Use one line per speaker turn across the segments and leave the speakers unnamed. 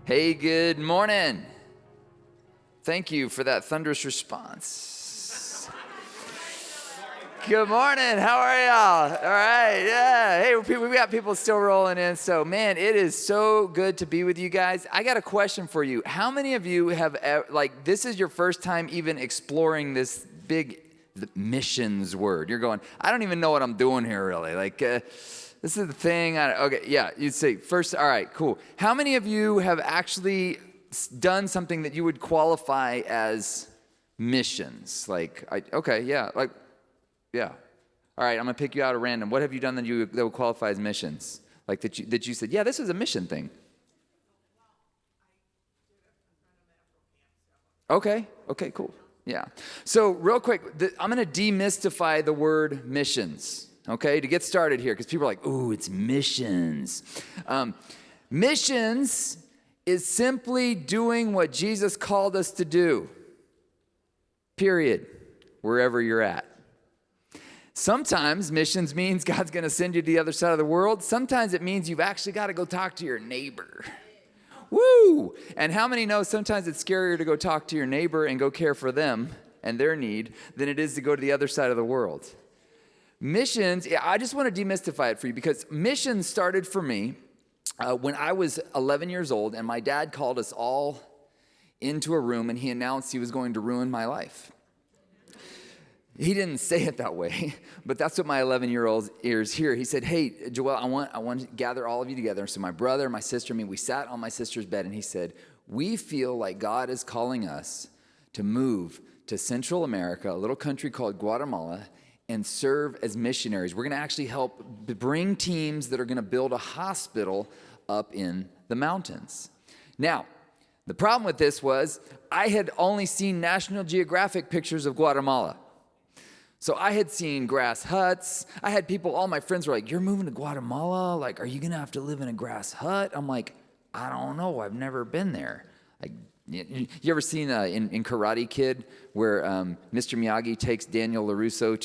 Hey, good morning. Thank you for that thunderous response. Good morning. How are y'all? All right. Yeah. Hey, we got people still rolling in. So, man, it is so good to be with you guys. I got a question for you. How many of you have, this is your first time even exploring this big missions word? You're going, I don't even know what I'm doing here, really. This is the thing. Okay, yeah, you'd say first, all right, cool. How many of you have actually done something that you would qualify as missions? Yeah. All right, I'm gonna pick you out at random. What have you done that would qualify as missions? Like that you said, yeah, this is a mission thing. Okay, cool. Yeah. So real quick, I'm gonna demystify the word missions. Okay, to get started here, because people are like, ooh, it's missions. Missions is simply doing what Jesus called us to do, period, wherever you're at. Sometimes missions means God's going to send you to the other side of the world. Sometimes it means you've actually got to go talk to your neighbor. Woo! And how many know sometimes it's scarier to go talk to your neighbor and go care for them and their need than it is to go to the other side of the world? Missions, I just want to demystify it for you, because missions started for me when I was 11 years old, and my dad called us all into a room, and he announced he was going to ruin my life. He didn't say it that way, but that's what my 11-year-old ears hear. He said, hey, Joel, I want to gather all of you together. So my brother, my sister, we sat on my sister's bed, and he said, we feel like God is calling us to move to Central America, a little country called Guatemala, and serve as missionaries. We're going to actually help bring teams that are going to build a hospital up in the mountains. Now, the problem with this was I had only seen National Geographic pictures of Guatemala. So I had seen grass huts. I had people, all my friends were like, you're moving to Guatemala? Like, are you going to have to live in a grass hut? I'm like, I don't know. I've never been there. You ever seen in Karate Kid where Mr. Miyagi takes Daniel LaRusso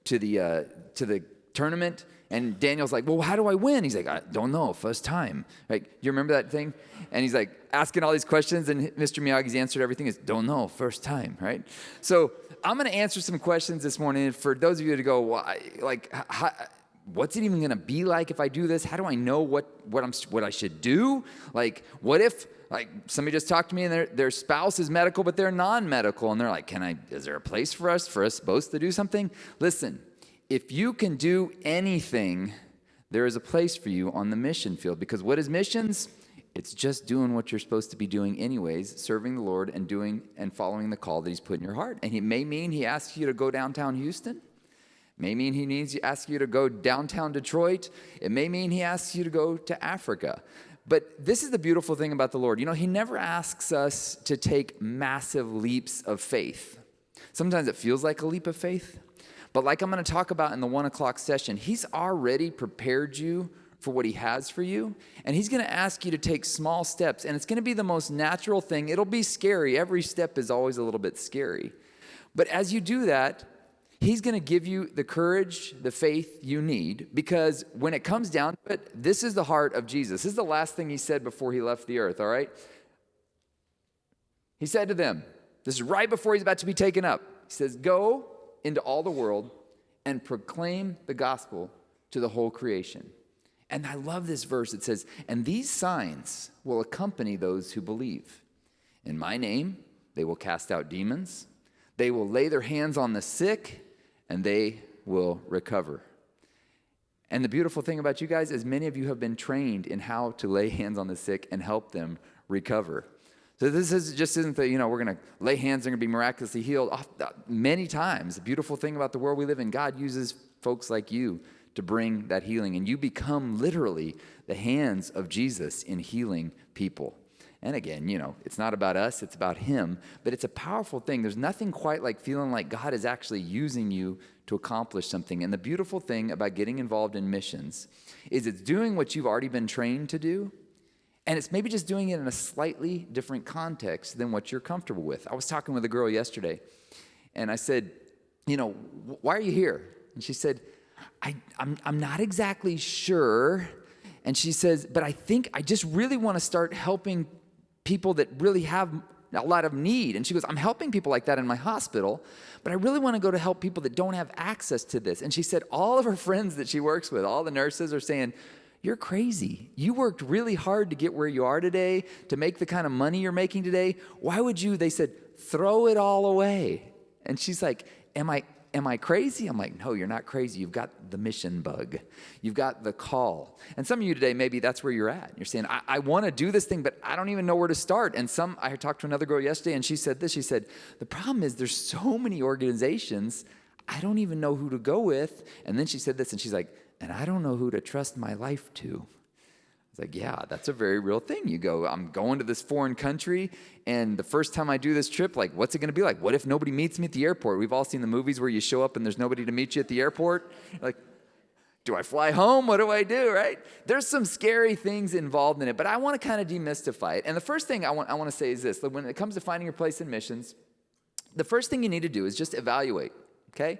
to the tournament, and Daniel's like, well, how do I win? He's like, I don't know, first time. Like, you remember that thing? And he's like asking all these questions, and Mr. Miyagi's answer to everything is, don't know, first time, right? So I'm going to answer some questions this morning for those of you to go, well, what's it even going to be like if I do this? How do I know what I should do? Like, what if somebody just talked to me and their spouse is medical, but they're non-medical, and they're like, is there a place for us both to do something? Listen, if you can do anything, there is a place for you on the mission field, because what is missions? It's just doing what you're supposed to be doing anyways, serving the Lord and doing and following the call that he's put in your heart. And it may mean he asks you to go downtown Houston. It may mean he asks you to go downtown Detroit. It may mean he asks you to go to Africa. But this is the beautiful thing about the Lord. You know, he never asks us to take massive leaps of faith. Sometimes it feels like a leap of faith. But like I'm going to talk about in the 1 o'clock session, he's already prepared you for what he has for you. And he's going to ask you to take small steps. And it's going to be the most natural thing. It'll be scary. Every step is always a little bit scary. But as you do that, he's going to give you the courage, the faith you need, because when it comes down to it, this is the heart of Jesus. This is the last thing he said before he left the earth, all right? He said to them, this is right before he's about to be taken up. He says, go into all the world and proclaim the gospel to the whole creation. And I love this verse. It says, and these signs will accompany those who believe. In my name, they will cast out demons. They will lay their hands on the sick, and they will recover. And the beautiful thing about you guys is many of you have been trained in how to lay hands on the sick and help them recover. So this isn't that, we're going to lay hands, they're going to be miraculously healed. Many times, the beautiful thing about the world we live in, God uses folks like you to bring that healing. And you become literally the hands of Jesus in healing people. And again, it's not about us, it's about him, but it's a powerful thing. There's nothing quite like feeling like God is actually using you to accomplish something. And the beautiful thing about getting involved in missions is it's doing what you've already been trained to do, and it's maybe just doing it in a slightly different context than what you're comfortable with. I was talking with a girl yesterday, and I said, why are you here? And she said, I'm not exactly sure. And she says, but I think I just really want to start helping people that really have a lot of need. And she goes, I'm helping people like that in my hospital, but I really want to go to help people that don't have access to this. And she said all of her friends that she works with, all the nurses are saying, you're crazy. You worked really hard to get where you are today, to make the kind of money you're making today. Why would you, they said, throw it all away? And she's like, am I crazy? I'm like, no, you're not crazy. You've got the mission bug. You've got the call. And some of you today, maybe that's where you're at. You're saying, I want to do this thing, but I don't even know where to start. And I talked to another girl yesterday, and she said this. She said, the problem is there's so many organizations, I don't even know who to go with. And then she said this, and she's like, and I don't know who to trust my life to. It's like, yeah, that's a very real thing. You go, I'm going to this foreign country, and the first time I do this trip, like, what's it going to be like? What if nobody meets me at the airport? We've all seen the movies where you show up and there's nobody to meet you at the airport. Like, do I fly home? What do I do, right? There's some scary things involved in it, but I want to kind of demystify it. And the first thing I want to say is this. That when it comes to finding your place in missions, the first thing you need to do is just evaluate, okay?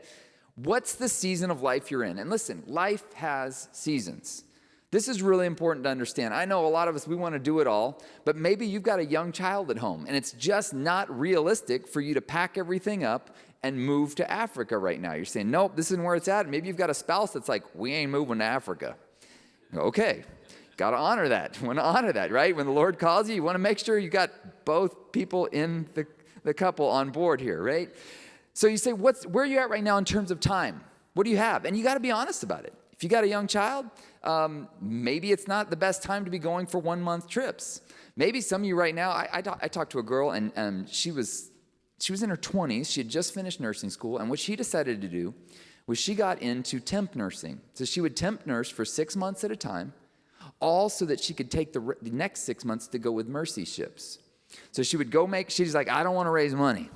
What's the season of life you're in? And listen, life has seasons. This is really important to understand. I know a lot of us, we want to do it all, but maybe you've got a young child at home, and it's just not realistic for you to pack everything up and move to Africa right now. You're saying, nope, this isn't where it's at. Maybe you've got a spouse that's like, we ain't moving to Africa. Okay, got to honor that. You want to honor that, right? When the Lord calls you, you want to make sure you got both people in the couple on board here, right? So you say, where are you at right now in terms of time? What do you have? And you got to be honest about it. If you got a young child, maybe it's not the best time to be going for 1-month trips. Maybe some of you right now, I talked to a girl, and she was in her 20s. She had just finished nursing school, and what she decided to do was she got into temp nursing. So she would temp nurse for 6 months at a time, all so that she could take the next 6 months to go with Mercy ships. So she would go she's like, I don't want to raise money.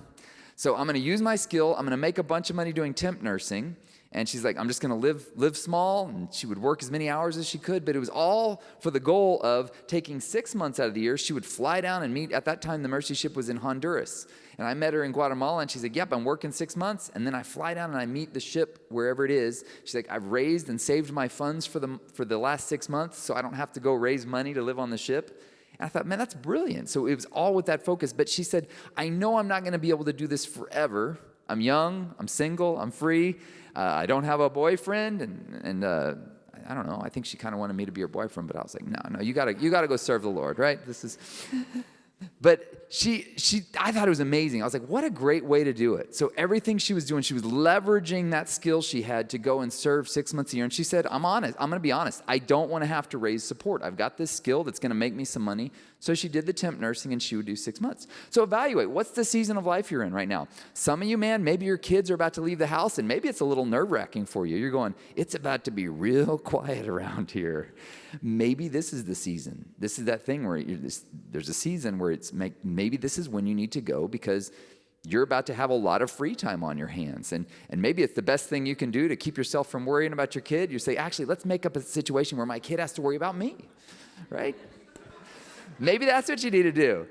So I'm going to use my skill. I'm going to make a bunch of money doing temp nursing. And she's like, I'm just going to live small. And she would work as many hours as she could. But it was all for the goal of taking 6 months out of the year. She would fly down and meet. At that time, the Mercy ship was in Honduras. And I met her in Guatemala. And she's like, yep, I'm working 6 months. And then I fly down and I meet the ship wherever it is. She's like, I've raised and saved my funds for the last 6 months, so I don't have to go raise money to live on the ship. And I thought, man, that's brilliant. So it was all with that focus. But she said, I know I'm not going to be able to do this forever. I'm young, I'm single, I'm free. I don't have a boyfriend, and I don't know. I think she kind of wanted me to be her boyfriend, but I was like, no, you gotta go serve the Lord, right? But I thought it was amazing. I was like, what a great way to do it. So everything she was doing, she was leveraging that skill she had to go and serve 6 months a year. And she said, I'm going to be honest. I don't want to have to raise support. I've got this skill that's going to make me some money. So she did the temp nursing, and she would do 6 months. So evaluate, what's the season of life you're in right now? Some of you, man, maybe your kids are about to leave the house, and maybe it's a little nerve-wracking for you. You're going, it's about to be real quiet around here. Maybe this is the season. This is that thing where there's a season where maybe this is when you need to go, because you're about to have a lot of free time on your hands. And maybe it's the best thing you can do to keep yourself from worrying about your kid. You say, actually, let's make up a situation where my kid has to worry about me, right? Maybe that's what you need to do.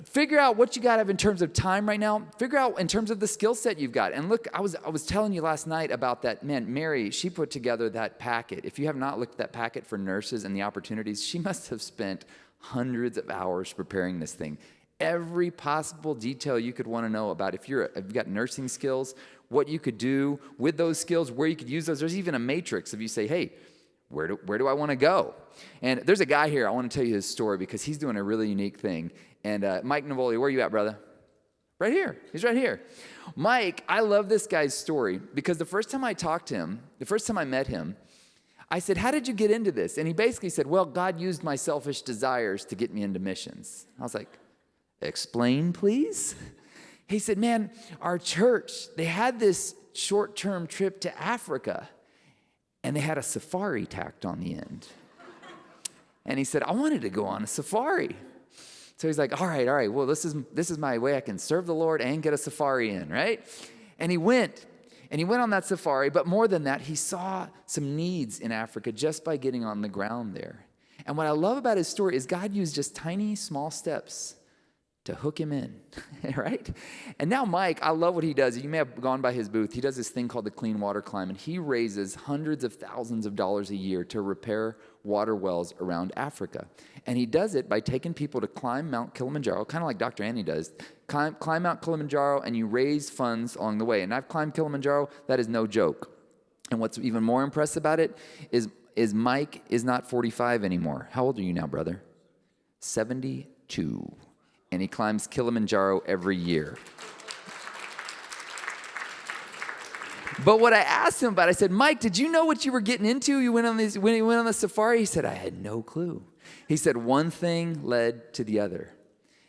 Figure out what you got to have in terms of time right now. Figure out in terms of the skill set you've got. And look, I was telling you last night about that. Man, Mary, she put together that packet. If you have not looked at that packet for nurses and the opportunities, she must have spent hundreds of hours preparing this thing. Every possible detail you could want to know about if you've got nursing skills, what you could do with those skills, where you could use those. There's even a matrix if you say, hey, where do I want to go? And there's a guy here, I want to tell you his story because he's doing a really unique thing. And Mike Navoli, where are you at, brother? Right here. He's right here. Mike, I love this guy's story because the first time I talked to him, the first time I met him, I said, how did you get into this? And he basically said, well, God used my selfish desires to get me into missions. I was like, explain, please? He said, man, our church, they had this short-term trip to Africa, and they had a safari tacked on the end. And he said, I wanted to go on a safari. So he's like, all right, well, this is my way I can serve the Lord and get a safari in, right? And he went on that safari, but more than that, he saw some needs in Africa just by getting on the ground there. And what I love about his story is God used just tiny, small steps to hook him in, right? And now Mike, I love what he does. You may have gone by his booth. He does this thing called the Clean Water Climb, and he raises hundreds of thousands of dollars a year to repair water wells around Africa. And he does it by taking people to climb Mount Kilimanjaro, kind of like Dr. Annie does. Climb Mount Kilimanjaro, and you raise funds along the way. And I've climbed Kilimanjaro. That is no joke. And what's even more impressive about it is Mike is not 45 anymore. How old are you now, brother? 72. And he climbs Kilimanjaro every year. But what I asked him about, I said, Mike, did you know what you were getting into? When you went on the safari? He said, I had no clue. He said, one thing led to the other.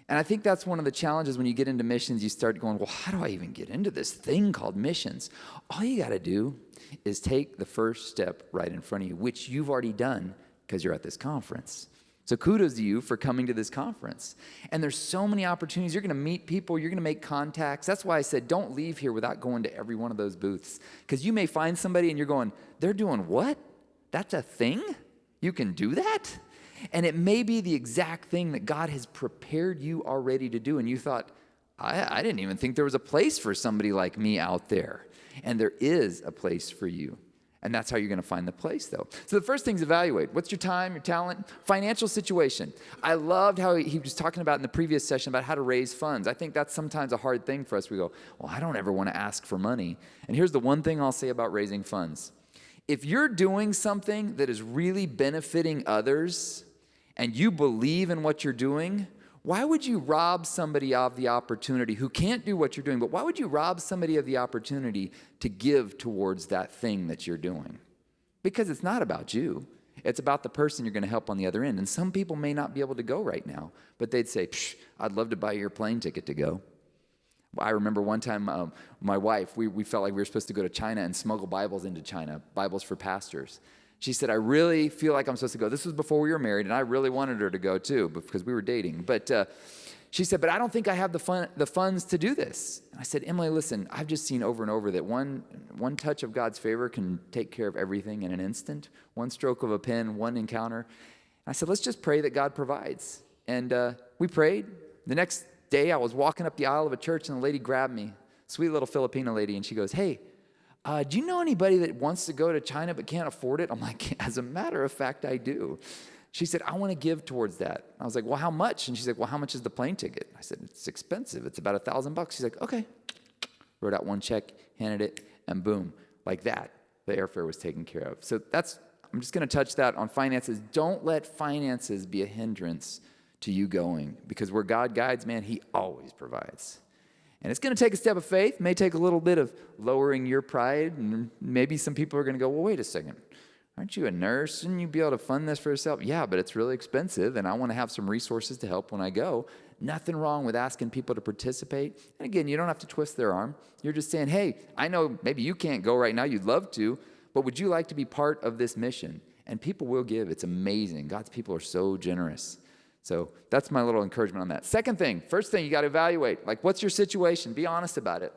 And I think that's one of the challenges when you get into missions. You start going, well, how do I even get into this thing called missions? All you got to do is take the first step right in front of you, which you've already done because you're at this conference. So kudos to you for coming to this conference. And there's so many opportunities. You're going to meet people. You're going to make contacts. That's why I said don't leave here without going to every one of those booths. Because you may find somebody and you're going, they're doing what? That's a thing? You can do that? And it may be the exact thing that God has prepared you already to do. And you thought, I didn't even think there was a place for somebody like me out there. And there is a place for you. And that's how you're going to find the place, though. So the first thing is evaluate. What's your time, your talent, financial situation? I loved how he was talking about in the previous session about how to raise funds. I think that's sometimes a hard thing for us. We go, well, I don't ever want to ask for money. And here's the one thing I'll say about raising funds. If you're doing something that is really benefiting others and you believe in what you're doing, why would you rob somebody of the opportunity who can't do what you're doing, but why would you rob somebody of the opportunity to give towards that thing that you're doing? Because it's not about you. It's about the person you're going to help on the other end. And some people may not be able to go right now, but they'd say, I'd love to buy your plane ticket to go. I remember one time my wife, we felt like we were supposed to go to China and smuggle Bibles into China, Bibles for pastors. She said, I really feel like I'm supposed to go. This was before we were married, and I really wanted her to go too because we were dating. But she said, but I don't think I have the funds to do this. And I said, Emily, listen, I've just seen over and over that one touch of God's favor can take care of everything in an instant. One stroke of a pen, one encounter. And I said, let's just pray that God provides. And we prayed. The next day, I was walking up the aisle of a church, and a lady grabbed me, sweet little Filipino lady, and she goes, hey, do you know anybody that wants to go to China but can't afford it? I'm like, as a matter of fact, I do. She said, I want to give towards that. I was like, well, how much? And she's like, well, how much is the plane ticket? I said, it's expensive. It's about $1,000. She's like, okay. Wrote out one check, handed it, and boom, like that, the airfare was taken care of. So I'm just going to touch that on finances. Don't let finances be a hindrance to you going, because where God guides, man, he always provides. And it's going to take a step of faith, may take a little bit of lowering your pride, and maybe some people are going to go, well, wait a second. Aren't you a nurse? Shouldn't you be able to fund this for yourself? Yeah, but it's really expensive, and I want to have some resources to help when I go. Nothing wrong with asking people to participate. And again, you don't have to twist their arm. You're just saying, hey, I know maybe you can't go right now. You'd love to, but would you like to be part of this mission? And people will give. It's amazing. God's people are so generous. So that's my little encouragement on that. First thing, you got to evaluate. Like, what's your situation? Be honest about it.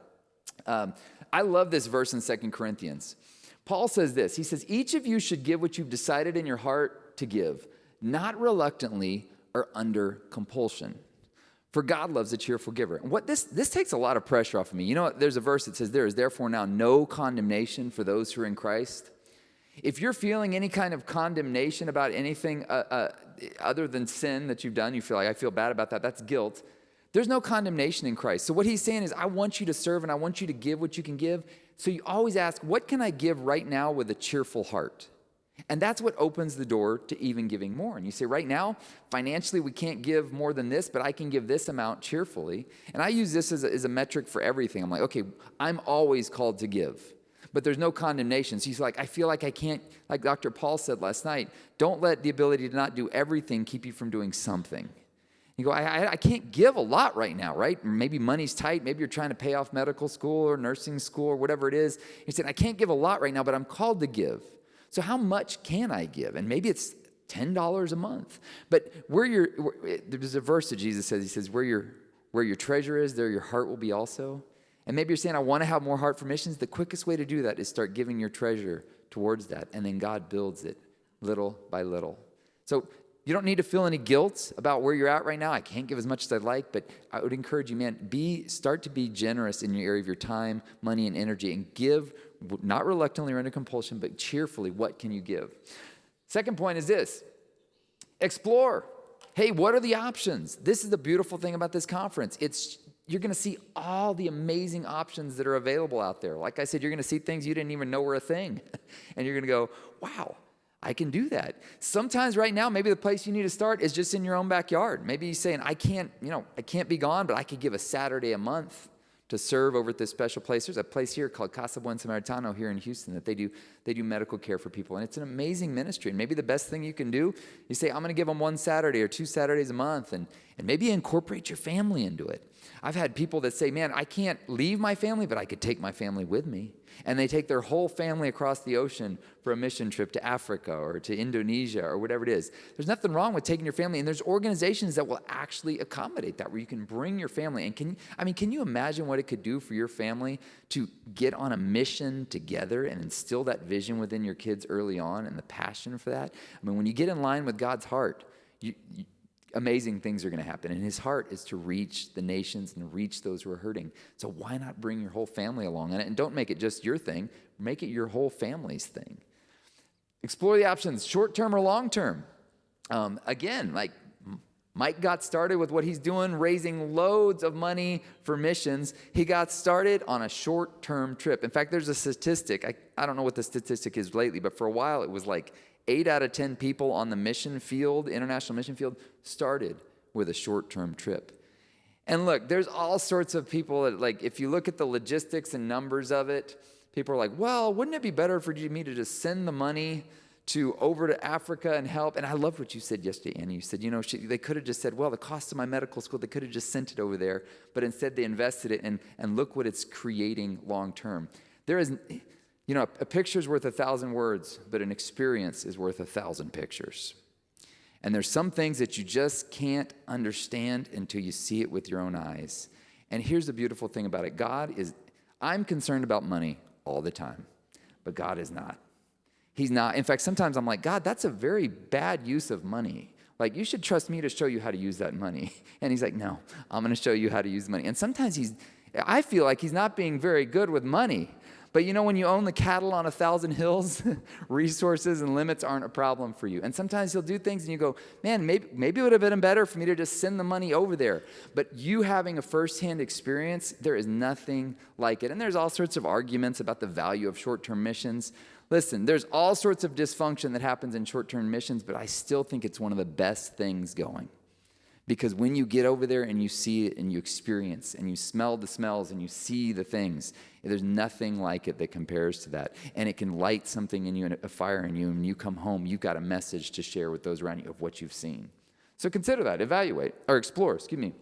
I love this verse in 2 Corinthians. Paul says this. He says, each of you should give what you've decided in your heart to give, not reluctantly or under compulsion. For God loves a cheerful giver. And what this takes a lot of pressure off of me. You know, there's a verse that says, there is therefore now no condemnation for those who are in Christ. If you're feeling any kind of condemnation about anything other than sin that you've done, you feel like, I feel bad about that, that's guilt. There's no condemnation in Christ. So what he's saying is, I want you to serve and I want you to give what you can give. So you always ask, what can I give right now with a cheerful heart? And that's what opens the door to even giving more. And you say, right now, financially, we can't give more than this, but I can give this amount cheerfully. And I use this as a metric for everything. I'm like, okay, I'm always called to give. But there's no condemnation. So he's like, I feel like I can't, like Dr. Paul said last night, don't let the ability to not do everything keep you from doing something. You go, I can't give a lot right now, right? Maybe money's tight. Maybe you're trying to pay off medical school or nursing school or whatever it is. He said, I can't give a lot right now, but I'm called to give. So how much can I give? And maybe it's $10 a month. But there's a verse that Jesus says, he says, where your treasure is, there your heart will be also. And maybe you're saying, I want to have more heart for missions. The quickest way to do that is start giving your treasure towards that. And then God builds it little by little. So You don't need to feel any guilt about where you're at right now. I can't give as much as I'd like, but I would encourage you, man, start to be generous in your area of your time, money, and energy, and give, not reluctantly or under compulsion, but cheerfully. What can you give? Second point is this: explore. Hey, what are the options? This is the beautiful thing about this conference. You're going to see all the amazing options that are available out there. Like I said, you're going to see things you didn't even know were a thing, and you're going to go, wow, I can do that. Sometimes right now, maybe the place you need to start is just in your own backyard. Maybe you're saying, I can't be gone, but I could give a Saturday a month to serve over at this special place. There's a place here called Casa Buen Samaritano here in Houston that they do medical care for people. And it's an amazing ministry. And maybe the best thing you can do, you say, I'm going to give them one Saturday or 2 Saturdays a month, and maybe incorporate your family into it. I've had people that say, man, I can't leave my family, but I could take my family with me. And they take their whole family across the ocean for a mission trip to Africa or to Indonesia or whatever it is. There's nothing wrong with taking your family, and there's organizations that will actually accommodate that, where you can bring your family. And can you imagine what it could do for your family to get on a mission together and instill that vision within your kids early on and the passion for that? I mean, when you get in line with God's heart, amazing things are going to happen. And his heart is to reach the nations and reach those who are hurting. So why not bring your whole family along on it? And don't make it just your thing. Make it your whole family's thing. Explore the options, short-term or long-term. Again, like Mike got started with what he's doing, raising loads of money for missions. He got started on a short-term trip. In fact, there's a statistic. I don't know what the statistic is lately, but for a while it was like 8 out of 10 people on the mission field, international mission field, started with a short-term trip. And look, there's all sorts of people that, like, if you look at the logistics and numbers of it, people are like, well, wouldn't it be better for me to just send the money over to Africa and help? And I love what you said yesterday, Annie. You said, they could have just said, well, the cost of my medical school, they could have just sent it over there, but instead they invested it, and look what it's creating long-term. There is... a picture's worth 1,000 words, but an experience is worth 1,000 pictures. And there's some things that you just can't understand until you see it with your own eyes. And here's the beautiful thing about it. I'm concerned about money all the time, but God is not. He's not. In fact, sometimes I'm like, God, that's a very bad use of money. Like, you should trust me to show you how to use that money. And he's like, no, I'm going to show you how to use the money. And sometimes I feel like he's not being very good with money. But when you own the cattle on 1,000 hills, resources and limits aren't a problem for you. And sometimes he'll do things and you go, man, maybe it would have been better for me to just send the money over there. But you having a firsthand experience, there is nothing like it. And there's all sorts of arguments about the value of short-term missions. Listen, there's all sorts of dysfunction that happens in short-term missions, but I still think it's one of the best things going. Because when you get over there and you see it and you experience and you smell the smells and you see the things, there's nothing like it that compares to that. And it can light something in you, and a fire in you, and when you come home, you've got a message to share with those around you of what you've seen. So consider that, explore. Then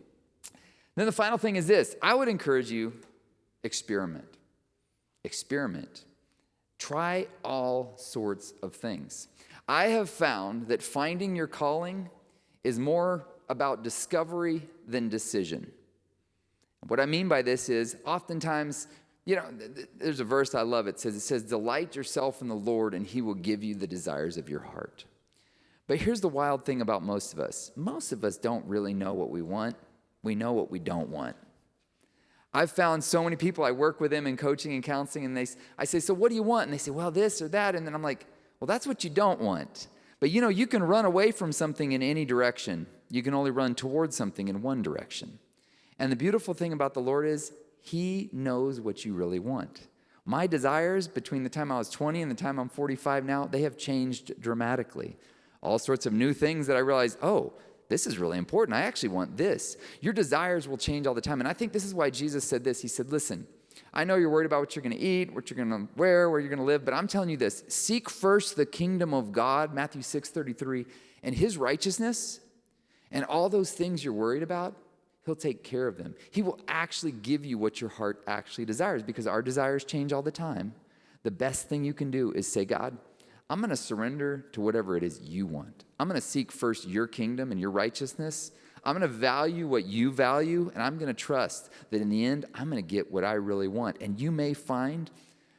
the final thing is this. I would encourage you, experiment. Try all sorts of things. I have found that finding your calling is more about discovery than decision. What I mean by this is, oftentimes, there's a verse I love. It says, delight yourself in the Lord, and he will give you the desires of your heart. But here's the wild thing about most of us. Most of us don't really know what we want. We know what we don't want. I've found so many people, I work with them in coaching and counseling, and I say, so what do you want? And they say, well, this or that. And then I'm like, well, that's what you don't want. But you can run away from something in any direction. You can only run towards something in one direction. And the beautiful thing about the Lord is he knows what you really want. My desires between the time I was 20 and the time I'm 45 now, they have changed dramatically. All sorts of new things that I realized, oh, this is really important. I actually want this. Your desires will change all the time. And I think this is why Jesus said this. He said, listen, I know you're worried about what you're going to eat, what you're going to wear, where you're going to live, but I'm telling you this. Seek first the kingdom of God, Matthew 6:33, and his righteousness, and all those things you're worried about, he'll take care of them. He will actually give you what your heart actually desires, because our desires change all the time. The best thing you can do is say, God, I'm going to surrender to whatever it is you want. I'm going to seek first your kingdom and your righteousness. I'm going to value what you value, and I'm going to trust that in the end, I'm going to get what I really want. And you may find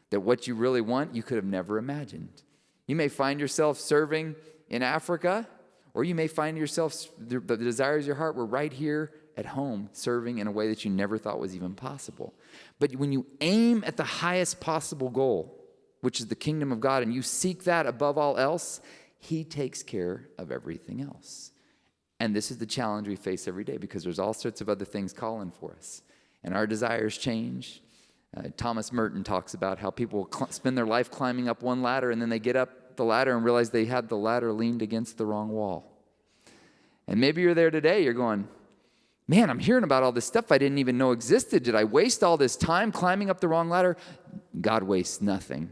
that what you really want, you could have never imagined. You may find yourself serving in Africa, Or you may find yourself, the desires of your heart were right here at home, serving in a way that you never thought was even possible. But when you aim at the highest possible goal, which is the kingdom of God, and you seek that above all else, he takes care of everything else. And this is the challenge we face every day, because there's all sorts of other things calling for us. And our desires change. Thomas Merton talks about how people spend their life climbing up one ladder, and then they get up the ladder and realize they had the ladder leaned against the wrong wall. And maybe you're there today, you're going, man, I'm hearing about all this stuff I didn't even know existed. Did I waste all this time climbing up the wrong ladder? God wastes nothing.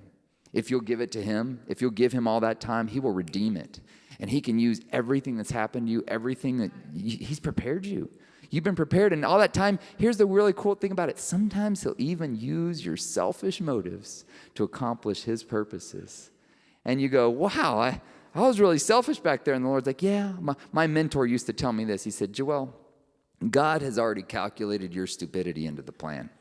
If you'll give it to him, if you'll give him all that time, he will redeem it. And he can use everything that's happened to you, everything that he's prepared you. You've been prepared, and all that time, here's the really cool thing about it. Sometimes he'll even use your selfish motives to accomplish his purposes. And you go, wow, I was really selfish back there. And the Lord's like, yeah. My mentor used to tell me this. He said, Joel, God has already calculated your stupidity into the plan.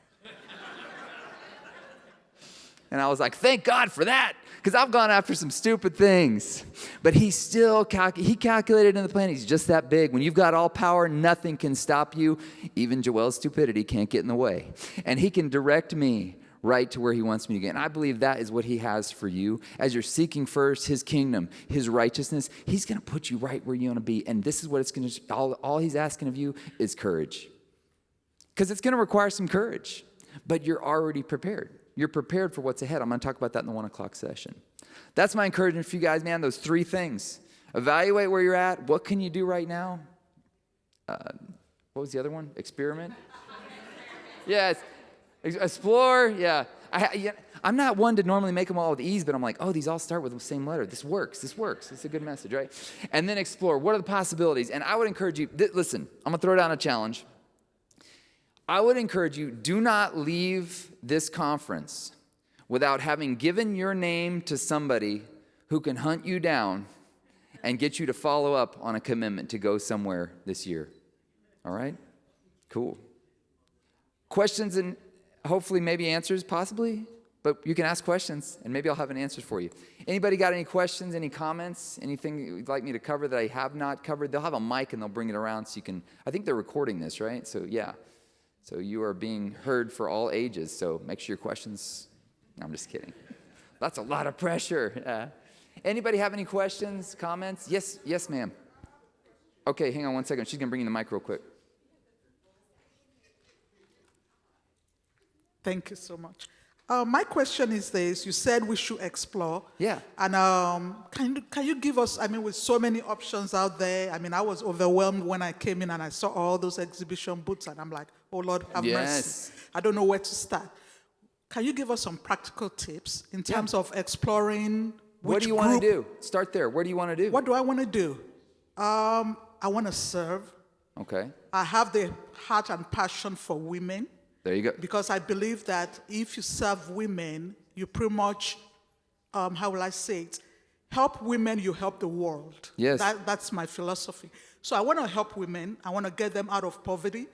And I was like, thank God for that, because I've gone after some stupid things. But he still he calculated in the plan. He's just that big. When you've got all power, nothing can stop you. Even Joel's stupidity can't get in the way. And he can direct me right to where he wants me to get. And I believe that is what he has for you. As you're seeking first his kingdom, his righteousness, he's going to put you right where you want to be. And this is what it's going to, all he's asking of you is courage. Because it's going to require some courage. But you're already prepared. You're prepared for what's ahead. I'm going to talk about that in the 1 o'clock session. That's my encouragement for you guys, man, those 3 things. Evaluate where you're at. What can you do right now? What was the other one? Experiment? Yes. Explore. Yeah. I'm not one to normally make them all with ease, but I'm like, oh, these all start with the same letter. This works. It's a good message, right? And then explore. What are the possibilities? And I would encourage you, listen, I'm going to throw down a challenge. I would encourage you, do not leave this conference without having given your name to somebody who can hunt you down and get you to follow up on a commitment to go somewhere this year. All right? Cool. Questions and hopefully maybe answers, possibly, but you can ask questions and maybe I'll have an answer for you. Anybody got any questions, any comments, anything you'd like me to cover that I have not covered? They'll have a mic and they'll bring it around so you can, I think they're recording this, right? So yeah. So you are being heard for all ages. So make sure your questions, no, I'm just kidding. That's a lot of pressure. Anybody have any questions, comments? Yes, ma'am. Okay, hang on one second. She's going to bring you the mic real quick.
Thank you so much. My question is this. You said we should explore.
Yeah.
And can you give us, with so many options out there, I was overwhelmed when I came in and I saw all those exhibition booths and I'm like, oh Lord, have mercy. I don't know where to start. Can you give us some practical tips in terms of exploring
what do you want to do? Start there. What do you want to do?
What do I want to do? I want to serve.
Okay.
I have the heart and passion for women.
There you go.
Because I believe that if you serve women, you pretty much, how will I say it? Help women, you help the world.
Yes.
That's my philosophy. So I want to help women. I want to get them out of poverty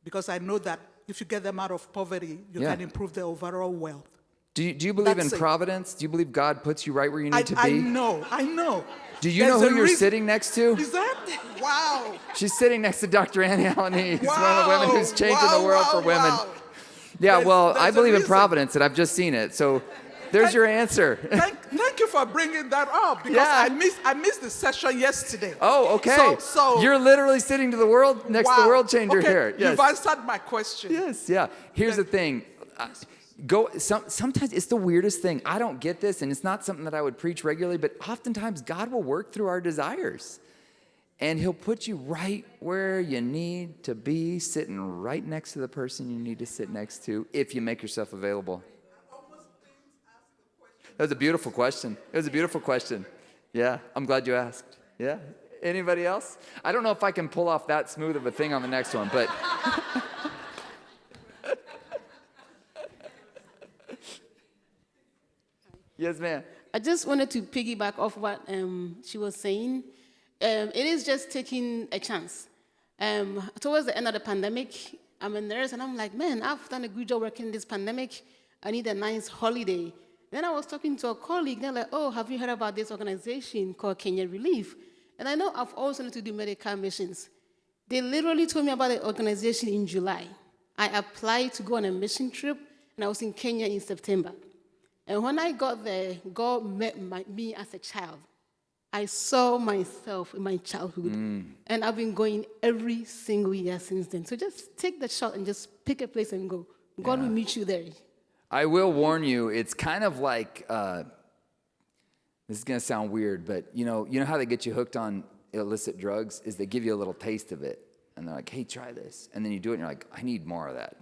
because I know that if you get them out of poverty, you can improve their overall wealth.
Do you believe in providence? Do you believe God puts you right where you need to be?
I know.
Do you know who you're sitting next to?
Is that? Wow.
She's sitting next to Dr. Annie Allen. Wow. One of the women who's changing the world for women.
Wow.
Yeah, well, I believe in providence, and I've just seen it. So there's your answer.
Thank you for bringing that up, because I missed the session yesterday.
Oh, okay.
So
you're literally sitting to the world next to the world changer here.
Yes. You've answered my question.
Yes, yeah. Here's the thing. Sometimes it's the weirdest thing. I don't get this, and it's not something that I would preach regularly, but oftentimes God will work through our desires. And he'll put you right where you need to be, sitting right next to the person you need to sit next to, if you make yourself available. That was a beautiful question. Yeah, I'm glad you asked. Yeah. Anybody else? I don't know if I can pull off that smooth of a thing on the next one, but... Yes, ma'am.
I just wanted to piggyback off what she was saying. It is just taking a chance. Towards the end of the pandemic, I'm a nurse, and I'm like, man, I've done a good job working this pandemic. I need a nice holiday. Then I was talking to a colleague. They're like, oh, have you heard about this organization called Kenya Relief? And I know I've always wanted to do medical missions. They literally told me about the organization in July. I applied to go on a mission trip, and I was in Kenya in September. And when I got there, God met me as a child. I saw myself in my childhood, and I've been going every single year since then. So just take the shot and just pick a place and go. God will meet you there.
I will warn you, it's kind of like, this is going to sound weird, but you know how they get you hooked on illicit drugs is they give you a little taste of it. And they're like, hey, try this. And then you do it, and you're like, I need more of that.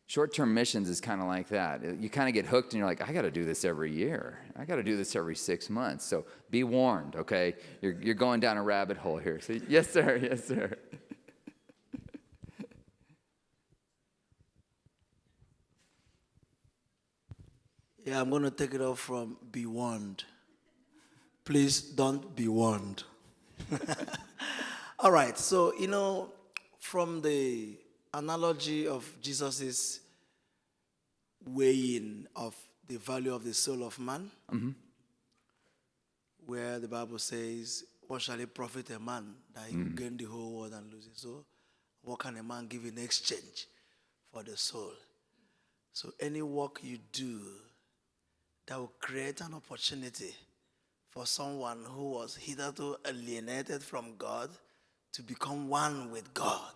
Short-term missions is kind of like that. You kind of get hooked, and you're like, I got to do this every year. I got to do this every 6 months. So be warned, okay? You're going down a rabbit hole here. So, yes, sir. Yes, sir.
Yeah, I'm going to take it off from be warned. Please don't be warned. All right, so, from the analogy of Jesus's weighing of the value of the soul of man, where the Bible says, what shall it profit a man that he will gain the whole world and lose his soul? What can a man give in exchange for the soul? So any work you do that will create an opportunity for someone who was hitherto alienated from God to become one with God,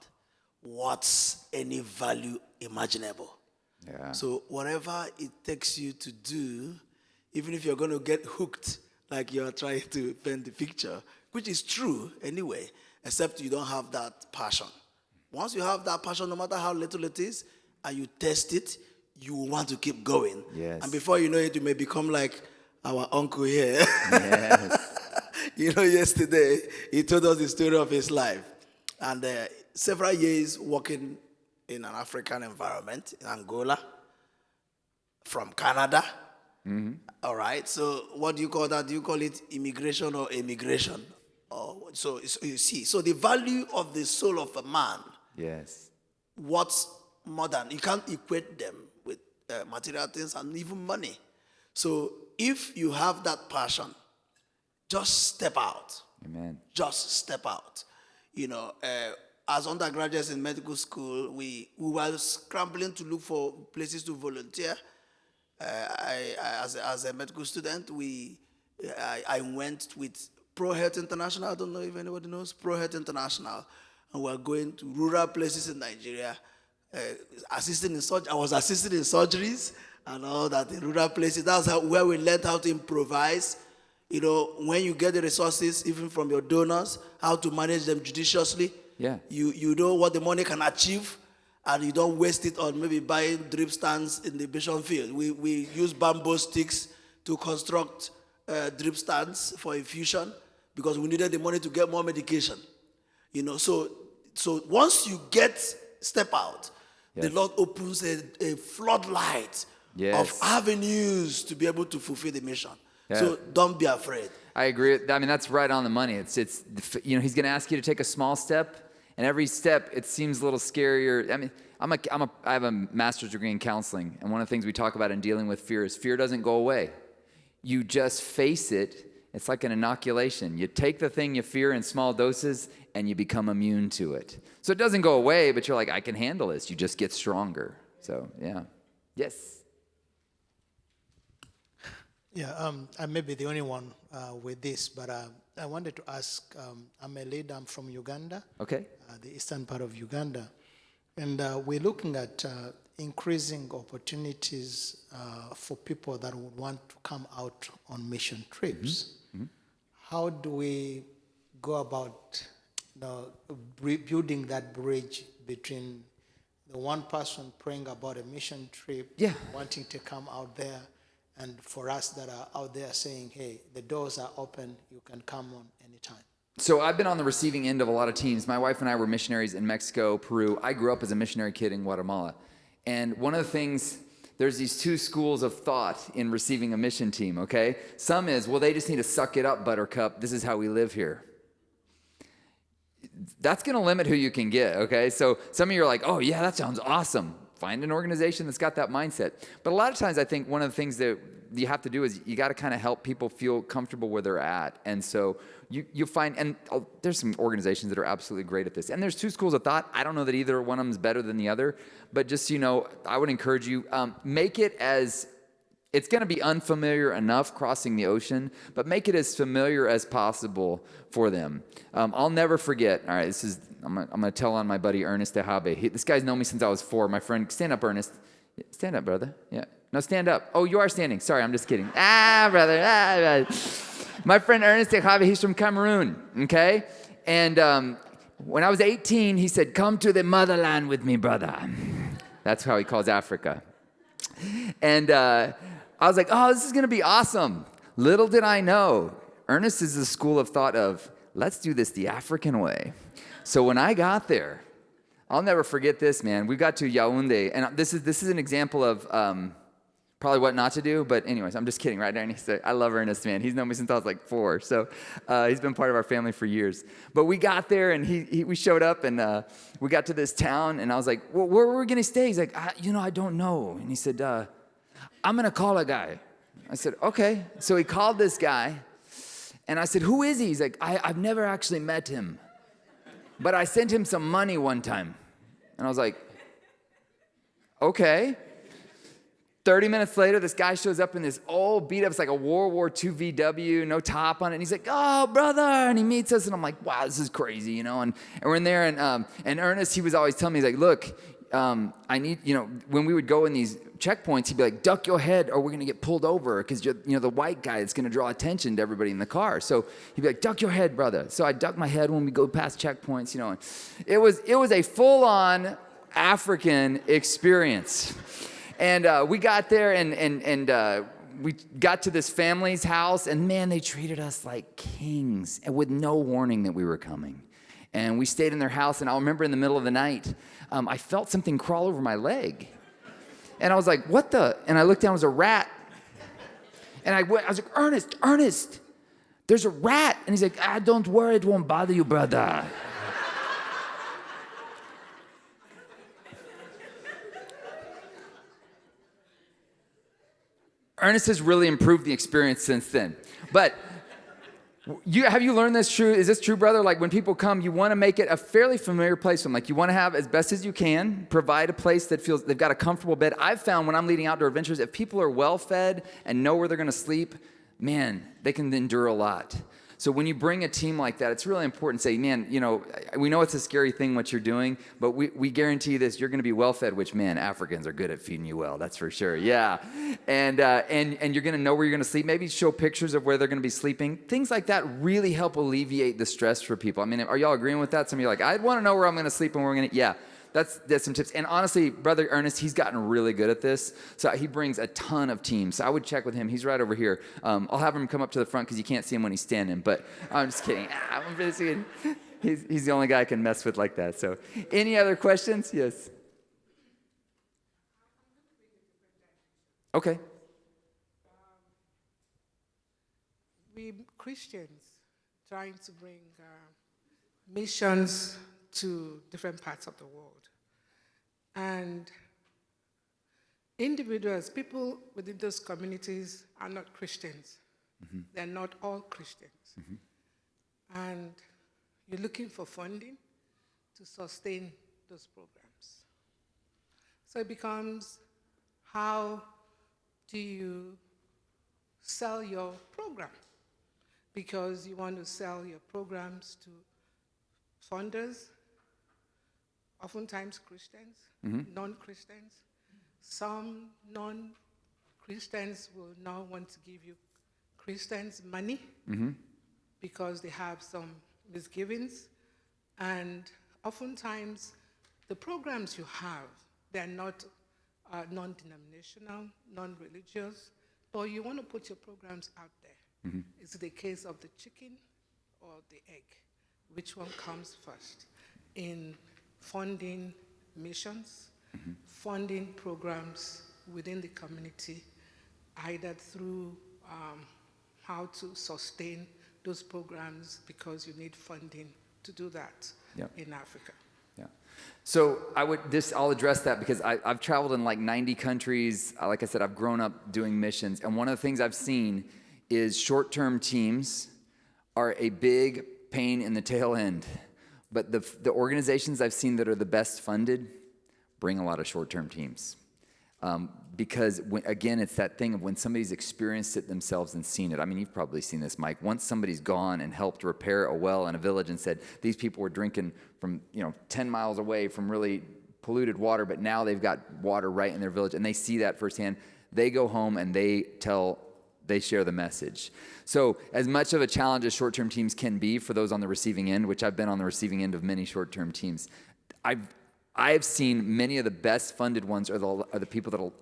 what's any value imaginable?
Yeah.
So whatever it takes you to do, even if you're going to get hooked, like you're trying to paint the picture, which is true anyway, except you don't have that passion. Once you have that passion, no matter how little it is, and you test it, you will want to keep going.
Yes.
And before you know it, you may become like our uncle here.
Yes.
Yesterday, he told us the story of his life. And several years working in an African environment, in Angola, from Canada. All right, so what do you call that? Do you call it immigration or emigration? So you see, so the value of the soul of a man,
Yes.
what's modern, you can't equate them with material things and even money. So if you have that passion, just step out.
Amen.
Just step out. As undergraduates in medical school, we were scrambling to look for places to volunteer. As a medical student, I went with Pro Health International. I don't know if anybody knows Pro Health International. And we're going to rural places in Nigeria, assisting in I was assisting in surgeries and all that in rural places. That's where we learned how to improvise. When you get the resources, even from your donors, how to manage them judiciously.
Yeah.
You know what the money can achieve, and you don't waste it on maybe buying drip stands in the mission field. We use bamboo sticks to construct drip stands for infusion because we needed the money to get more medication. So once you step out,
Yes.
the Lord opens a floodlight of avenues to be able to fulfill the mission.
Yeah.
So don't be afraid.
I agree. I mean, that's right on the money. It's he's going to ask you to take a small step, and every step it seems a little scarier. I mean, I have a master's degree in counseling, and one of the things we talk about in dealing with fear is fear doesn't go away. You just face it. It's like an inoculation. You take the thing you fear in small doses, and you become immune to it. So it doesn't go away, but you're like, I can handle this. You just get stronger. So yeah, yes.
Yeah, I may be the only one with this, but I wanted to ask, I'm a leader, I'm from Uganda.
Okay.
The eastern part of Uganda. And we're looking at increasing opportunities for people that would want to come out on mission trips. Mm-hmm. How do we go about building that bridge between the one person praying about a mission trip, wanting to come out there, and for us that are out there saying, hey, the doors are open, you can come on anytime?
So I've been on the receiving end of a lot of teams. My wife and I were missionaries in Mexico, Peru. I grew up as a missionary kid in Guatemala. And one of the things, there's these two schools of thought in receiving a mission team, okay? Some is, well, they just need to suck it up, buttercup. This is how we live here. That's going to limit who you can get, okay? So some of you are like, oh, yeah, that sounds awesome. Find an organization that's got that mindset. But a lot of times I think one of the things that you have to do is you got to kind of help people feel comfortable where they're at. And so you find, and there's some organizations that are absolutely great at this. And there's two schools of thought. I don't know that either one of them is better than the other, but just, I would encourage you, make it as, it's going to be unfamiliar enough crossing the ocean, but make it as familiar as possible for them. I'll never forget. All right, I'm going to tell on my buddy Ernest Tejabe. This guy's known me since I was 4. My friend, stand up, Ernest. Stand up, brother. Yeah. No, stand up. Oh, you are standing. Sorry, I'm just kidding. Brother. My friend Ernest Tejabe, he's from Cameroon, okay? And when I was 18, he said, come to the motherland with me, brother. That's how he calls Africa. And I was like, oh, this is going to be awesome. Little did I know, Ernest is the school of thought of, let's do this the African way. So when I got there, I'll never forget this, man. We got to Yaoundé, and this is an example of probably what not to do, but anyways, I'm just kidding, right, Ernest? I love Ernest, man. He's known me since I was like 4, so he's been part of our family for years. But we got there, and we showed up, and we got to this town, and I was like, well, where are we going to stay? He's like, I don't know. And he said, I'm going to call a guy. I said, okay. So he called this guy, and I said, who is he? He's like, I've never actually met him, but I sent him some money one time. And I was like, okay. 30 minutes later, this guy shows up in this old beat up, it's like a World War II VW, no top on it. And he's like, oh, brother. And he meets us. And I'm like, wow, this is crazy, And we're in there. And Ernest, he was always telling me, he's like, look, I need, when we would go in these checkpoints, he'd be like, duck your head or we're going to get pulled over because you're, the white guy that's going to draw attention to everybody in the car. So he'd be like, duck your head, brother. So I duck my head when we go past checkpoints, And it was a full-on African experience. And we got there and we got to this family's house, and man, they treated us like kings and with no warning that we were coming. And we stayed in their house, and I'll remember in the middle of the night, I felt something crawl over my leg. And I was like, what the? And I looked down, it was a rat. And I was like, Ernest, there's a rat. And he's like, don't worry, it won't bother you, brother. Ernest has really improved the experience since then. But have you learned this true? Is this true, brother? Like when people come, you want to make it a fairly familiar place for them. Like you want to have, as best as you can, provide a place that feels they've got a comfortable bed. I've found when I'm leading outdoor adventures, if people are well fed and know where they're going to sleep, man, they can endure a lot. So when you bring a team like that, it's really important to say, man, we know it's a scary thing what you're doing, but we guarantee this, you're going to be well fed, which, man, Africans are good at feeding you well, that's for sure, yeah. And you're going to know where you're going to sleep. Maybe show pictures of where they're going to be sleeping. Things like that really help alleviate the stress for people. I mean, are y'all agreeing with that? Some of you are like, I want to know where I'm going to sleep and where we're going to, yeah. That's some tips. And honestly, Brother Ernest, he's gotten really good at this. So he brings a ton of teams. So I would check with him. He's right over here. I'll have him come up to the front because you can't see him when he's standing. But I'm just kidding. I'm just kidding. He's the only guy I can mess with like that. So any other questions? Yes. Okay.
We Christians trying to bring missions to different parts of the world. And individuals, people within those communities are not Christians. Mm-hmm. They're not all Christians. Mm-hmm. And you're looking for funding to sustain those programs. So it becomes, how do you sell your program? Because you want to sell your programs to funders, oftentimes Christians, mm-hmm. non-Christians. Some non-Christians will now want to give you Christians money mm-hmm. because they have some misgivings. And oftentimes, the programs you have, they're not non-denominational, non-religious, but you want to put your programs out there. Mm-hmm. Is it the case of the chicken or the egg? Which one comes first in funding missions, mm-hmm. funding programs within the community, either through how to sustain those programs because you need funding to do that in Africa?
Yeah. So I'll address that because I've traveled in like 90 countries. Like I said, I've grown up doing missions. And one of the things I've seen is short-term teams are a big pain in the tail end. But the organizations I've seen that are the best funded bring a lot of short-term teams. Because, again, it's that thing of when somebody's experienced it themselves and seen it. I mean, you've probably seen this, Mike. Once somebody's gone and helped repair a well in a village and said, these people were drinking from 10 miles away from really polluted water, but now they've got water right in their village, and they see that firsthand, they go home and they share the message. So as much of a challenge as short-term teams can be for those on the receiving end, which I've been on the receiving end of many short-term teams, I've seen many of the best funded ones are the people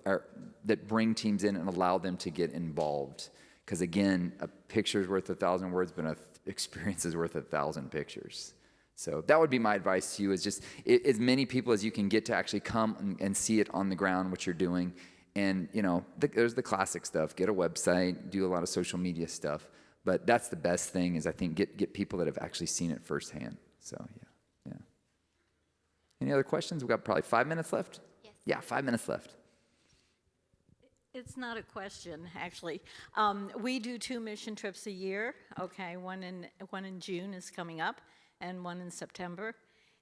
that bring teams in and allow them to get involved. Because again, a picture is worth 1,000 words, but an experience is worth 1,000 pictures. So that would be my advice to you: is just as many people as you can get to actually come and see it on the ground, what you're doing. And there's the classic stuff: get a website, do a lot of social media stuff. But that's the best thing, is I think get people that have actually seen it firsthand. So yeah. Any other questions? We've got probably 5 minutes left.
Yes.
Yeah, 5 minutes left.
It's not a question, actually. We do 2 mission trips a year. Okay, one in June is coming up, and one in September.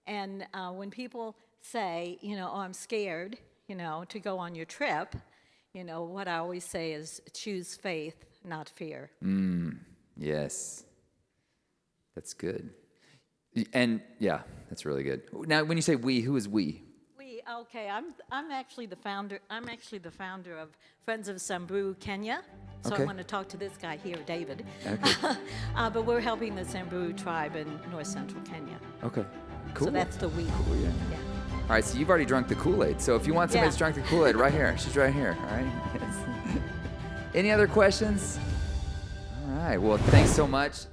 And when people say, oh, I'm scared, to go on your trip, what I always say is choose faith, not fear.
Yes, that's good. And yeah, that's really good. Now, when you say we, who is we?
We, okay. I'm actually the founder. I'm actually the founder of Friends of Samburu, Kenya. So
Okay.
I want to talk to this guy here, David.
Okay.
But we're helping the Samburu tribe in north central Kenya.
Okay. Cool.
So that's the we.
Cool, yeah.
Yeah.
All right, so you've already drunk the Kool-Aid. So if you want somebody that's drunk the Kool-Aid, right here. She's right here. All right. Yes. Any other questions? All right. Well, thanks so much.